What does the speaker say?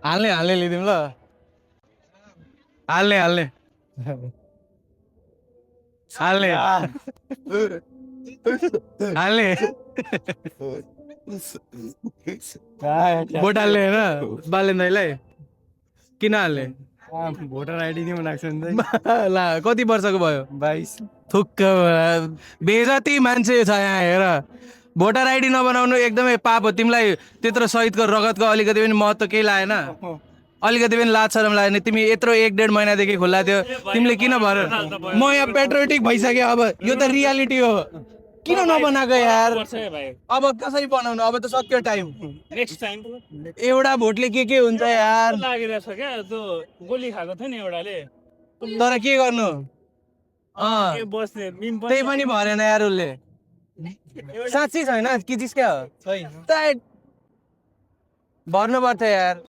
हाल्ने लिदिउँ ल हाल्ने हाल्ने हाल्ने हाल्ने भोट हाल्ने होइन बालेन दाइलाई किन हाल्ने भोटर आइडी नै बनाएको छ नि ला कति वर्षको भयो 22 थुक्क बेजती मान्छे छ यहाँ हेर भोटर आइडी नबनाउनु एकदमै पाप हो तिमीलाई त्यत्रो शहीदको रगतको अलिकति पनि महत्त्व केही लागेन अलिकति पनि लाज शरम लागेन तिमी यत्रो 1.5 महिनादेखि खुल्ला थियो तिमीले किन भर म यहाँ पेट्रोटिक भइसक्यो अब यो त रियालिटी हो किन नबनाएको यार अब कसरी बनाउनु अब त सक्यो टाइम नेक्स्ट टाइम एउटा भोटले के हुन्छ यार लागिरहेछ क्या त्यो गोली खाएको थियो नि एउटाले तर के गर्नु के बस्ने मिम त्यही पनि भरेन यार उसले साँच्चै छैन कि जिस्क्या हो भर्नु पर्थ्यो यार